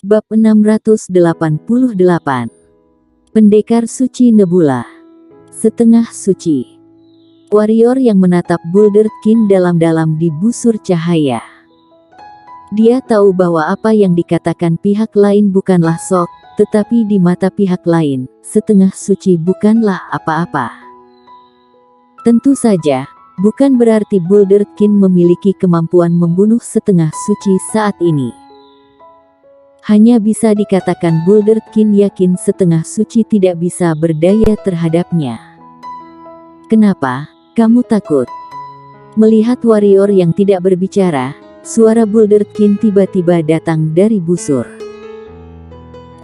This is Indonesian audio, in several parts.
Bab 688. Pendekar Suci Nebula. Setengah suci. Warrior yang menatap Bulderkin dalam-dalam di busur cahaya. Dia tahu bahwa apa yang dikatakan pihak lain bukanlah sok, tetapi di mata pihak lain, setengah suci bukanlah apa-apa. Tentu saja, bukan berarti Bulderkin memiliki kemampuan membunuh setengah suci saat ini. Hanya bisa dikatakan Bulderkin yakin setengah suci tidak bisa berdaya terhadapnya. Kenapa? Kamu takut? Melihat warrior yang tidak berbicara, suara Bulderkin tiba-tiba datang dari busur.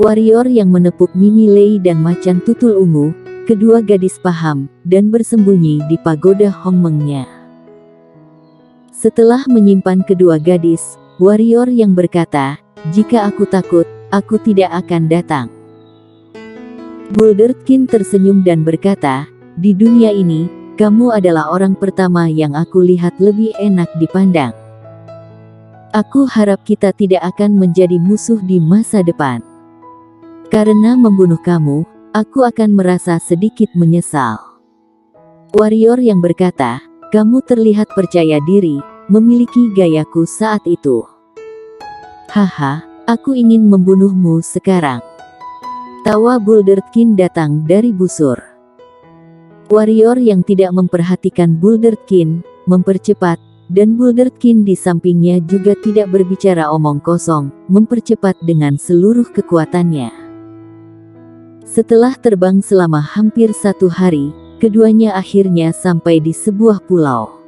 Warrior yang menepuk Mimi Lei dan macan tutul ungu, kedua gadis paham, dan bersembunyi di pagoda Hongmengnya. Setelah menyimpan kedua gadis, warrior yang berkata, "Jika aku takut, aku tidak akan datang." Bulderkin tersenyum dan berkata, "Di dunia ini, kamu adalah orang pertama yang aku lihat lebih enak dipandang. Aku harap kita tidak akan menjadi musuh di masa depan. Karena membunuh kamu, aku akan merasa sedikit menyesal." Warrior yang berkata, "Kamu terlihat percaya diri, memiliki gayaku saat itu. Haha, aku ingin membunuhmu sekarang." Tawa Bulderkin datang dari busur. Warrior yang tidak memperhatikan Bulderkin, mempercepat, dan Bulderkin di sampingnya juga tidak berbicara omong kosong, mempercepat dengan seluruh kekuatannya. Setelah terbang selama hampir 1 hari, keduanya akhirnya sampai di sebuah pulau.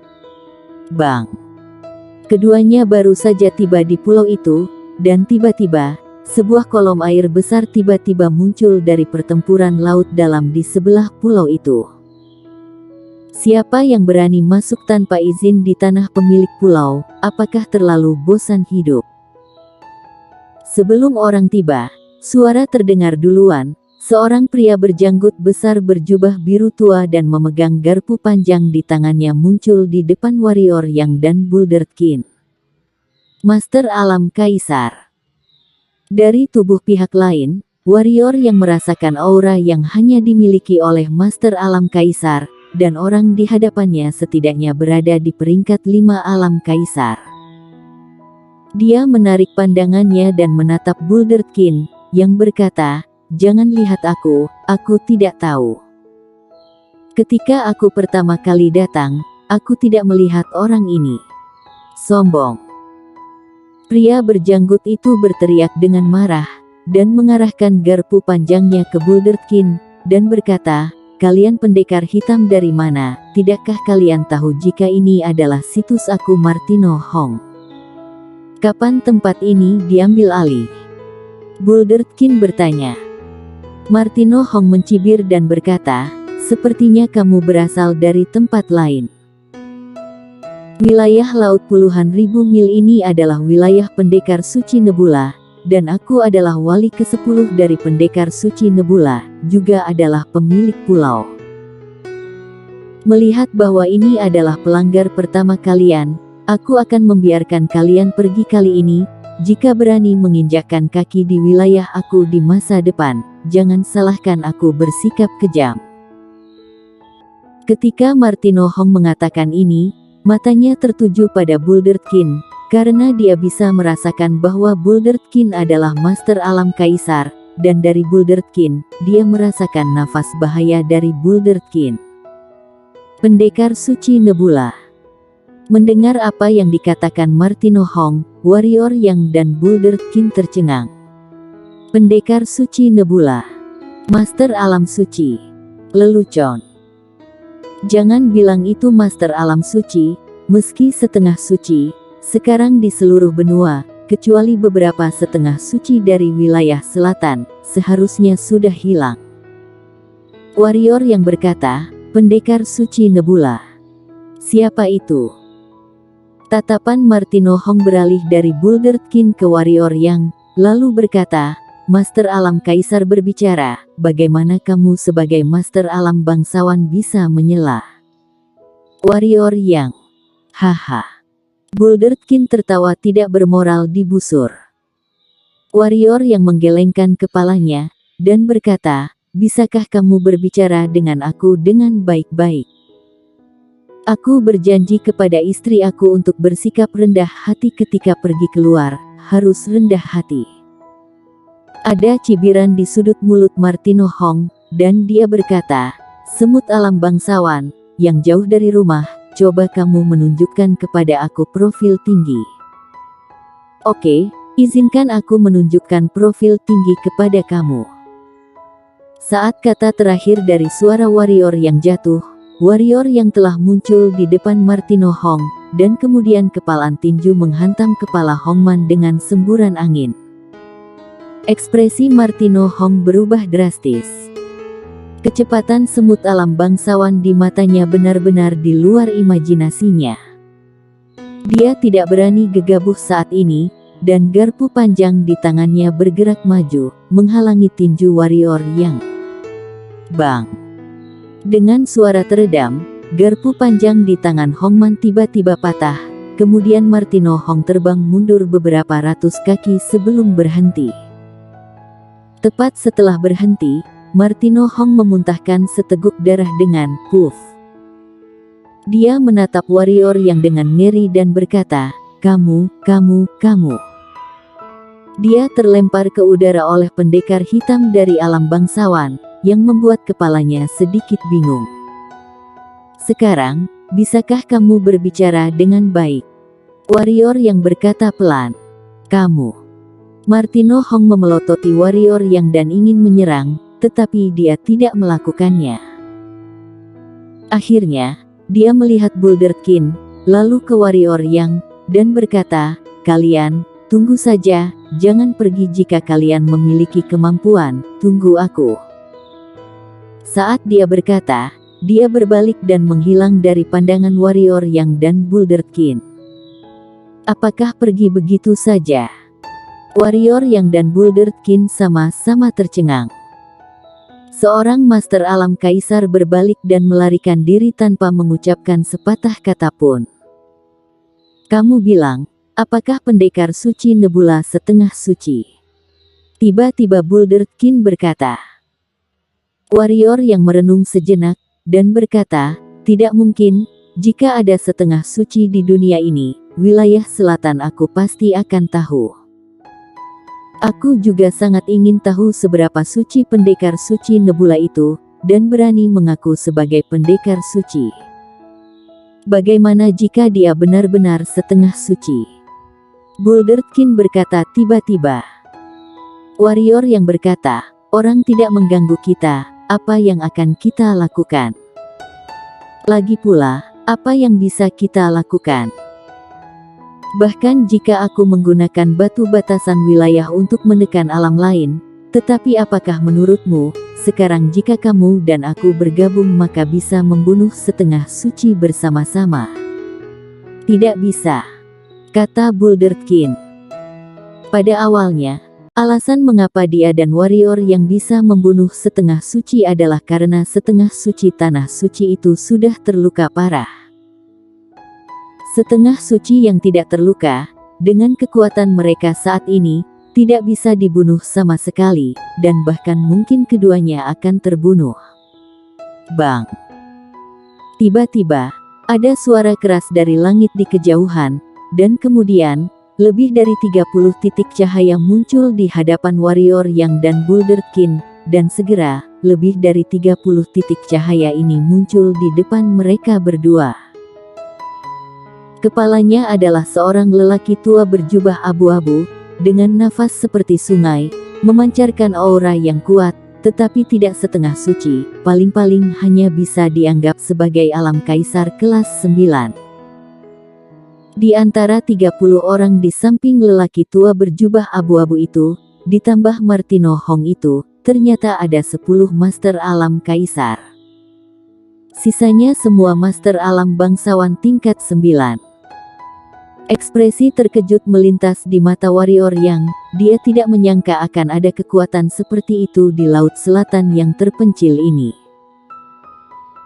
Bang! Keduanya baru saja tiba di pulau itu, dan tiba-tiba, sebuah kolom air besar tiba-tiba muncul dari pertempuran laut dalam di sebelah pulau itu. Siapa yang berani masuk tanpa izin di tanah pemilik pulau? Apakah terlalu bosan hidup? Sebelum orang tiba, suara terdengar duluan. Seorang pria berjanggut besar berjubah biru tua dan memegang garpu panjang di tangannya muncul di depan warrior yang dan Bulderkin. Master Alam Kaisar. Dari tubuh pihak lain, warrior yang merasakan aura yang hanya dimiliki oleh Master Alam Kaisar, dan orang di hadapannya setidaknya berada di peringkat 5 Alam Kaisar. Dia menarik pandangannya dan menatap Bulderkin, yang berkata, "Jangan lihat aku tidak tahu. Ketika aku pertama kali datang, aku tidak melihat orang ini. Sombong." Pria berjanggut itu berteriak dengan marah, dan mengarahkan garpu panjangnya ke Bulderkin, dan berkata, "Kalian pendekar hitam dari mana? Tidakkah kalian tahu jika ini adalah situs aku Martino Hong? Kapan tempat ini diambil alih?" Bulderkin bertanya. Martino Hong mencibir dan berkata, "Sepertinya kamu berasal dari tempat lain. Wilayah laut puluhan ribu mil ini adalah wilayah pendekar suci Nebula, dan aku adalah wali ke-10 dari pendekar suci Nebula, juga adalah pemilik pulau. Melihat bahwa ini adalah pelanggar pertama kalian, aku akan membiarkan kalian pergi kali ini. Jika berani menginjakkan kaki di wilayah aku di masa depan, jangan salahkan aku bersikap kejam." Ketika Martino Hong mengatakan ini, matanya tertuju pada Bulderkin, karena dia bisa merasakan bahwa Bulderkin adalah Master Alam Kaisar, dan dari Bulderkin, dia merasakan nafas bahaya dari Bulderkin. Pendekar Suci Nebula. Mendengar apa yang dikatakan Martino Hong, warrior yang dan Bulderkin tercengang. Pendekar Suci Nebula. Master Alam Suci. Lelucon. Jangan bilang itu Master Alam Suci, meski setengah suci, sekarang di seluruh benua, kecuali beberapa setengah suci dari wilayah selatan, seharusnya sudah hilang. Warrior yang berkata, "Pendekar Suci Nebula. Siapa itu?" Tatapan Martino Hong beralih dari Bulderkin ke warrior yang, lalu berkata, "Master Alam Kaisar berbicara, bagaimana kamu sebagai Master Alam bangsawan bisa menyela?" Warrior yang, "Haha." Bulderkin tertawa tidak bermoral di busur. Warrior yang menggelengkan kepalanya, dan berkata, "Bisakah kamu berbicara dengan aku dengan baik-baik? Aku berjanji kepada istri aku untuk bersikap rendah hati ketika pergi keluar, harus rendah hati." Ada cibiran di sudut mulut Martino Hong, dan dia berkata, "Semut alam bangsawan, yang jauh dari rumah, coba kamu menunjukkan kepada aku profil tinggi." "Oke, izinkan aku menunjukkan profil tinggi kepada kamu." Saat kata terakhir dari suara warrior yang jatuh, warrior yang telah muncul di depan Martino Hong, dan kemudian kepalan tinju menghantam kepala Hongman dengan semburan angin. Ekspresi Martino Hong berubah drastis. Kecepatan semut alam bangsawan di matanya benar-benar di luar imajinasinya. Dia tidak berani gegabah saat ini, dan garpu panjang di tangannya bergerak maju, menghalangi tinju warrior yang bang. Dengan suara teredam, garpu panjang di tangan Hongman tiba-tiba patah, kemudian Martino Hong terbang mundur beberapa ratus kaki sebelum berhenti. Tepat setelah berhenti, Martino Hong memuntahkan seteguk darah dengan puff. Dia menatap warrior yang dengan ngeri dan berkata, kamu. Dia terlempar ke udara oleh pendekar hitam dari alam bangsawan, yang membuat kepalanya sedikit bingung. "Sekarang, bisakah kamu berbicara dengan baik?" Warrior yang berkata pelan. "Kamu." Martino Hong memelototi warrior yang dan ingin menyerang, tetapi dia tidak melakukannya. Akhirnya, dia melihat Bulderkin, lalu ke warrior yang, dan berkata, "Kalian, tunggu saja, jangan pergi jika kalian memiliki kemampuan, tunggu aku." Saat dia berkata, dia berbalik dan menghilang dari pandangan warrior yang dan Bulderkin. "Apakah pergi begitu saja?" Warrior yang dan Bulderkin sama-sama tercengang. Seorang master alam kaisar berbalik dan melarikan diri tanpa mengucapkan sepatah kata pun. "Kamu bilang, apakah pendekar suci Nebula setengah suci?" Tiba-tiba Bulderkin berkata. Warrior yang merenung sejenak, dan berkata, "Tidak mungkin, jika ada setengah suci di dunia ini, wilayah selatan aku pasti akan tahu." Aku juga sangat ingin tahu seberapa suci pendekar suci Nebula itu, dan berani mengaku sebagai pendekar suci. Bagaimana jika dia benar-benar setengah suci? Bulderkin berkata tiba-tiba. Warrior yang berkata, "Orang tidak mengganggu kita, apa yang akan kita lakukan? Lagi pula, apa yang bisa kita lakukan? Bahkan jika aku menggunakan batu batasan wilayah untuk menekan alam lain, tetapi apakah menurutmu, sekarang jika kamu dan aku bergabung maka bisa membunuh setengah suci bersama-sama?" "Tidak bisa," kata Bulderkin. Pada awalnya, alasan mengapa dia dan warrior yang bisa membunuh setengah suci adalah karena setengah suci tanah suci itu sudah terluka parah. Setengah suci yang tidak terluka, dengan kekuatan mereka saat ini, tidak bisa dibunuh sama sekali, dan bahkan mungkin keduanya akan terbunuh. Bang! Tiba-tiba, ada suara keras dari langit di kejauhan, dan kemudian, lebih dari 30 titik cahaya muncul di hadapan warrior yang dan Bulderkin, dan segera, lebih dari 30 titik cahaya ini muncul di depan mereka berdua. Kepalanya adalah seorang lelaki tua berjubah abu-abu, dengan nafas seperti sungai, memancarkan aura yang kuat, tetapi tidak setengah suci, paling-paling hanya bisa dianggap sebagai alam kaisar kelas 9. Di antara 30 orang di samping lelaki tua berjubah abu-abu itu, ditambah Martino Hong itu, ternyata ada 10 master alam kaisar. Sisanya semua master alam bangsawan tingkat 9. Ekspresi terkejut melintas di mata warrior yang, dia tidak menyangka akan ada kekuatan seperti itu di laut selatan yang terpencil ini.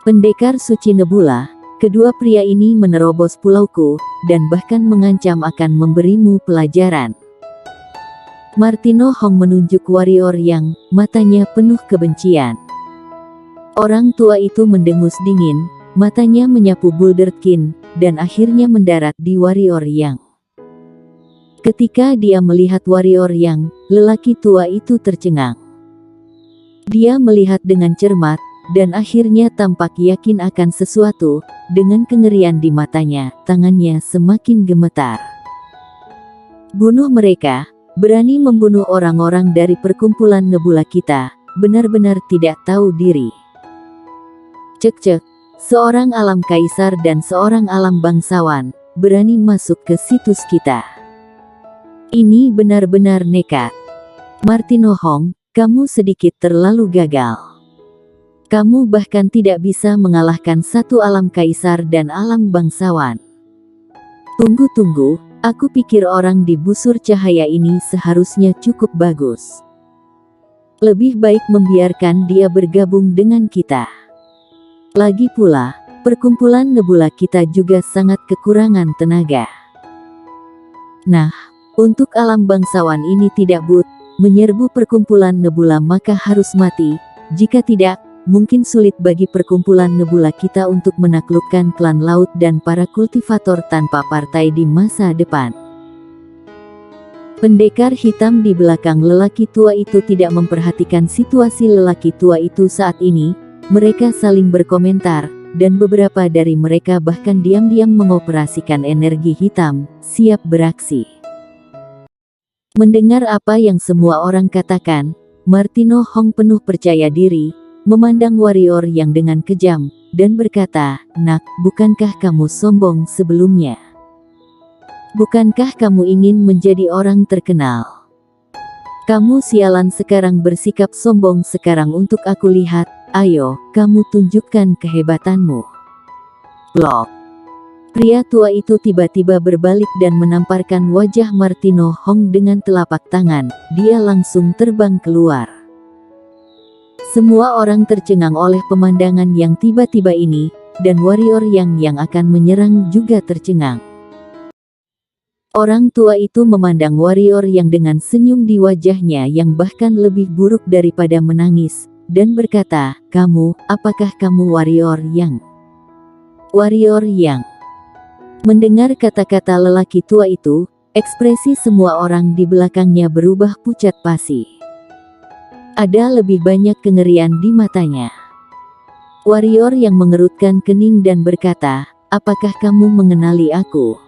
"Pendekar suci Nebula, kedua pria ini menerobos pulauku, dan bahkan mengancam akan memberimu pelajaran. Martino Hong menunjuk warrior yang matanya penuh kebencian. Orang tua itu mendengus dingin, matanya menyapu Bulderkin, dan akhirnya mendarat di warrior yang. Ketika dia melihat warrior yang, lelaki tua itu tercengang. Dia melihat dengan cermat, dan akhirnya tampak yakin akan sesuatu. Dengan kengerian di matanya, tangannya semakin gemetar. Bunuh mereka, berani membunuh orang-orang dari perkumpulan nebula kita, benar-benar tidak tahu diri. Cek-cek, seorang alam kaisar dan seorang alam bangsawan, berani masuk ke situs kita. Ini benar-benar nekat. Martino Hong, kamu sedikit terlalu gagal. Kamu bahkan tidak bisa mengalahkan satu alam kaisar dan alam bangsawan. Tunggu-tunggu, aku pikir orang di busur cahaya ini seharusnya cukup bagus. Lebih baik membiarkan dia bergabung dengan kita. Lagi pula, perkumpulan nebula kita juga sangat kekurangan tenaga. Nah, untuk alam bangsawan ini tidak menyerbu perkumpulan nebula maka harus mati, jika tidak, mungkin sulit bagi perkumpulan nebula kita untuk menaklukkan klan laut dan para kultivator tanpa partai di masa depan. Pendekar hitam di belakang lelaki tua itu tidak memperhatikan situasi lelaki tua itu saat ini. Mereka saling berkomentar, dan beberapa dari mereka bahkan diam-diam mengoperasikan energi hitam, siap beraksi. Mendengar apa yang semua orang katakan, Martino Hong penuh percaya diri, memandang warrior yang dengan kejam, dan berkata, "Nak, bukankah kamu sombong sebelumnya? Bukankah kamu ingin menjadi orang terkenal? Kamu sialan sekarang bersikap sombong sekarang untuk aku lihat, ayo, kamu tunjukkan kehebatanmu." Blok. Pria tua itu tiba-tiba berbalik dan menamparkan wajah Martino Hong dengan telapak tangan, dia langsung terbang keluar. Semua orang tercengang oleh pemandangan yang tiba-tiba ini, dan warrior yang akan menyerang juga tercengang. Orang tua itu memandang warrior yang dengan senyum di wajahnya yang bahkan lebih buruk daripada menangis, dan berkata, "Kamu, apakah kamu warrior yang?" Warrior yang. Mendengar kata-kata lelaki tua itu, ekspresi semua orang di belakangnya berubah pucat pasi. Ada lebih banyak kengerian di matanya. Warrior yang mengerutkan kening dan berkata, "Apakah kamu mengenali aku?"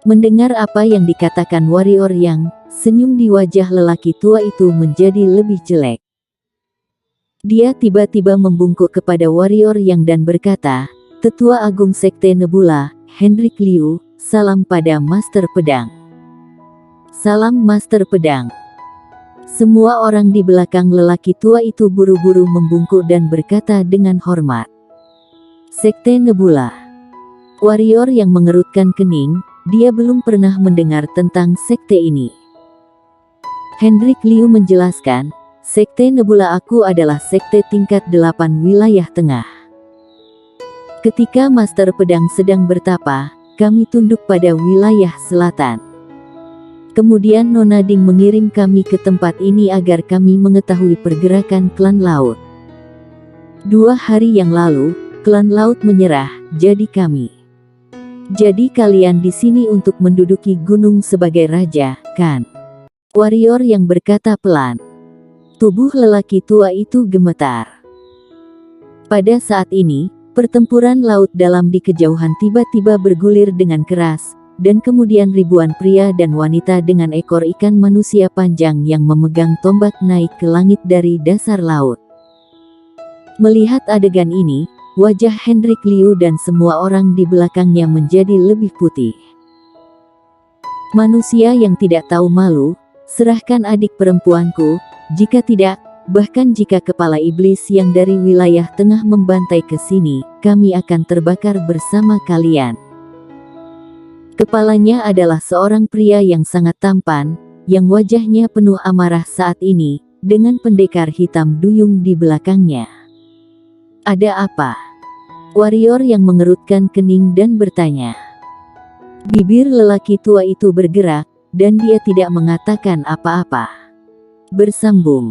Mendengar apa yang dikatakan warrior yang, senyum di wajah lelaki tua itu menjadi lebih jelek. Dia tiba-tiba membungkuk kepada warrior yang dan berkata, "Tetua Agung Sekte Nebula, Hendrik Liu, salam pada Master Pedang." "Salam Master Pedang." Semua orang di belakang lelaki tua itu buru-buru membungkuk dan berkata dengan hormat, "Sekte Nebula." Warrior yang mengerutkan kening, dia belum pernah mendengar tentang sekte ini. Hendrik Liu menjelaskan, "Sekte Nebula aku adalah sekte tingkat 8 wilayah tengah. Ketika Master Pedang sedang bertapa, kami tunduk pada wilayah selatan. Kemudian Nona Ding mengirim kami ke tempat ini agar kami mengetahui pergerakan klan laut. 2 hari yang lalu, klan laut menyerah, jadi kami. Jadi kalian di sini untuk menduduki gunung sebagai raja, kan?" Warrior yang berkata pelan. Tubuh lelaki tua itu gemetar. Pada saat ini, pertempuran laut dalam di kejauhan tiba-tiba bergulir dengan keras, dan kemudian ribuan pria dan wanita dengan ekor ikan manusia panjang yang memegang tombak naik ke langit dari dasar laut. Melihat adegan ini, wajah Hendrik Liu dan semua orang di belakangnya menjadi lebih putih. "Manusia yang tidak tahu malu, serahkan adik perempuanku, jika tidak, bahkan jika kepala iblis yang dari wilayah tengah membantai ke sini, kami akan terbakar bersama kalian." Kepalanya adalah seorang pria yang sangat tampan, yang wajahnya penuh amarah saat ini, dengan pendekar hitam duyung di belakangnya. "Ada apa?" Warrior yang mengerutkan kening dan bertanya. Bibir lelaki tua itu bergerak, dan dia tidak mengatakan apa-apa. Bersambung.